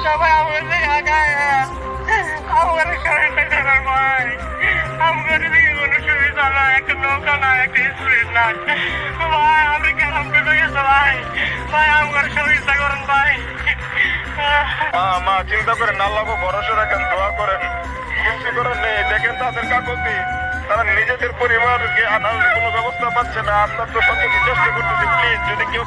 সবাই আমাদের আমার শরীরটা খারাপ ভাই। আমার দিকে কোনো সুবিধা নাই, একটা নৌকা নাই, একটা স্পিড নাই ভাই। আমি কেমন ডুবে গেছে ভাই। ভাই আমার শরীরটা করেন ভাই। মা চিন্তা করেন, আল্লাহকে ভরসা রাখেন, দোয়া করেন, কিছু করেন নেই। দেখেন তাদের কাকুতি, তারা নিজেদের পরিবারকে আনার কোনো ব্যবস্থা পাচ্ছে না। আপনার তো সব কিছু চেষ্টা করতেছি, প্লিজ যদি কেউ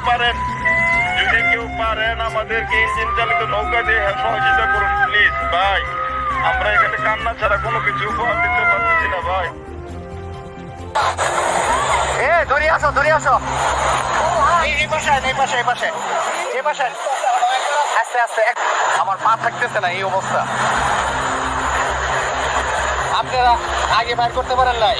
পারেন আমাদেরকে ইঞ্জিন চালিত নৌকা দিয়ে সহযোগিতা করুন প্লিজ ভাই। আমরা এখানে কান্না ছাড়া কোনো কিছু উপহার দিতে পারতেছি না ভাই। ধরে আসো এই পাশে আস্তে আস্তে। আমার পা থাকতেছে না এই অবস্থা। আপনারা আগে বার করতে পারেন নাই,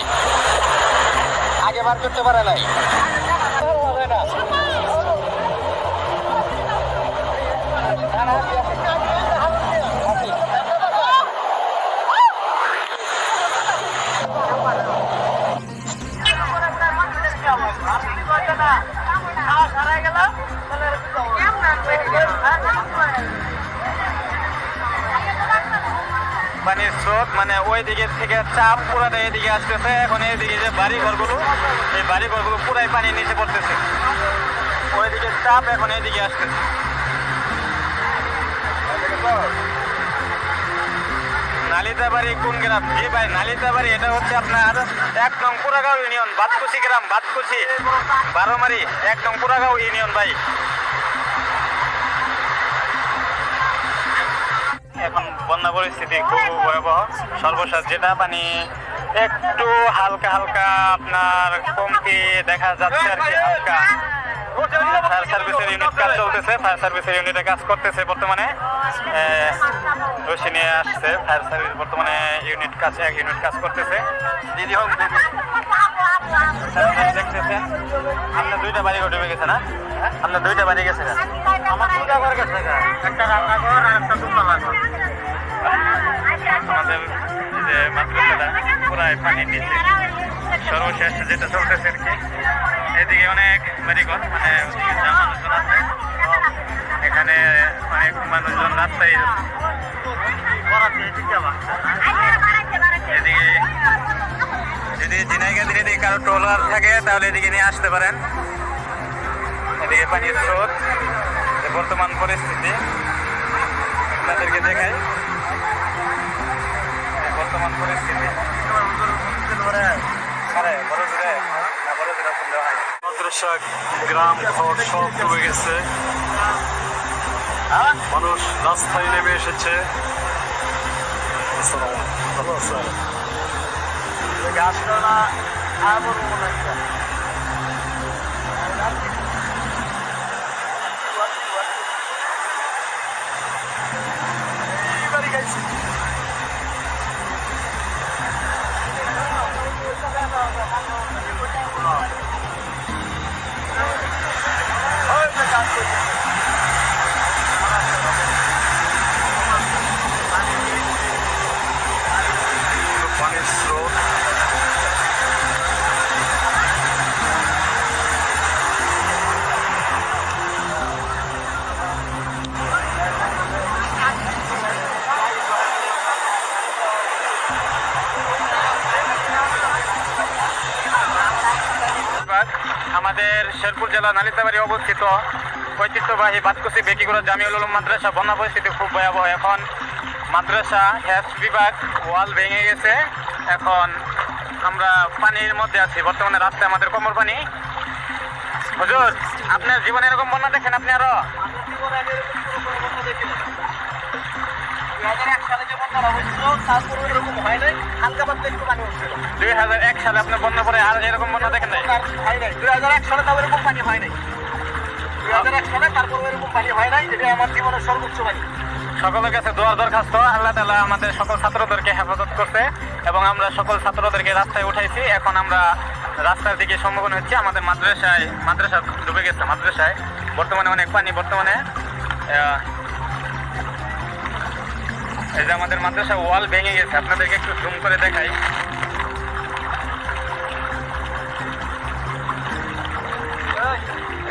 পানির স্রোত মানে ওই দিকে থেকে চাপ পুরাটা এদিকে আসতেছে। এখন এইদিকে যে বাড়ি ঘরগুলো, এই বাড়ি ঘরগুলো পুরাই পানির নিচে পড়তেছে। ওইদিকে চাপ এখন এইদিকে আসতেছে। নালিতাবাড়ি কোন গ্রাম? জি ভাই, নালিতাবাড়ি এটা হচ্ছে আপনার 1 নং পুরাগাঁও ইউনিয়ন, বাতকুচি গ্রাম, বাতকুচি বারোমারি 1 নং পুরাগাঁও ইউনিয়ন ভাই। এখন বন্যা পরিস্থিতি খুব ভয়াবহ। সর্বশেষ যেটা পানি একটু হালকা আপনার কমতি দেখা যাচ্ছে আর কি, হালকা। ফায়ার সার্ভিসের ইউনিট কাজ চলতেছে, ফায়ার সার্ভিসের ইউনিটে কাজ করতেছে বর্তমানে। রশি নিয়ে আসছে ফায়ার সার্ভিস, বর্তমানে এক ইউনিট কাজ করতেছে। দিদি হোক দেখতেছেন আপনার 2টা বাড়ি ডুবে গেছে না? আপনার 2টা বাড়ি গেছে না? আমার 2টা ঘর গেছে, একটা রান্নাঘর আর একটা দুতলা ঘর। আমাদের যে মাদ্রাসাটা পুরাই পানির নিচে। সর্বশেষ যেটা চলতেছে আর কি, এদিকে অনেক বাড়িঘর মানে মানুষজন আছে, এখানে অনেক মানুষজন রাস্তায়। এদিকে যদি ঝিনাইগাতির এদিকে কারো ট্রলার থাকে তাহলে এদিকে নিয়ে আসতে পারেন। এদিকে পানির স্রোত, বর্তমান পরিস্থিতি আপনাদেরকে দেখাই। বর্তমান পরিস্থিতি মাদ্রাসা গ্রাম ঘর সব ডুবে গেছে, মানুষ রাস্তায় নেমে এসেছে। ভালো আছে পানির স্রোত। আমাদের শেরপুর জেলা নালিতাবাড়ি অবস্থিত ঐতিহ্যবাহী বাতকুচি বেকিগুড়া জামিউল উলুম মাদ্রাসা বন্যা পরিস্থিতি খুব ভয়াবহ। এখন মাদ্রাসা হেলথ বিভাগ ওয়াল ভেঙে গেছে। এখন আমরা পানির মধ্যে আছি, বর্তমানে রাস্তায় আমাদের কোমর পানি। হুজুর, আপনার জীবনে এরকম বন্যা দেখেন আপনি? আরো 2001 সালে আপনার বন্যা পরে আর এরকম বন্যা দেখেন নাই? 2001 সালে তাও এরকম পানি হয় নাই। 2001 সালে তারপর এরকম পানি হয় নাই, যেটা আমার জীবনের সর্বোচ্চ পানি। সকলের কাছে দোয়ার দরখাস্ত, আল্লাহ তাআলা আমাদের সকল ছাত্রদেরকে হেফাজত করতে এবং আমরা সকল ছাত্রদেরকে রাস্তায় উঠাইছি। এখন আমরা রাস্তার দিকে সম্মুখীন হচ্ছি। আমাদের মাদ্রাসা ডুবে গেছে। মাদ্রাসায় বর্তমানে অনেক পানি। বর্তমানে এই যে আমাদের মাদ্রাসা ওয়াল ভেঙে গেছে, আপনাদেরকে একটু জুম করে দেখাই।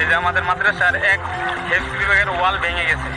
এই যে আমাদের মাদ্রাসার এক হেলথ বিভাগের ওয়াল ভেঙে গেছে।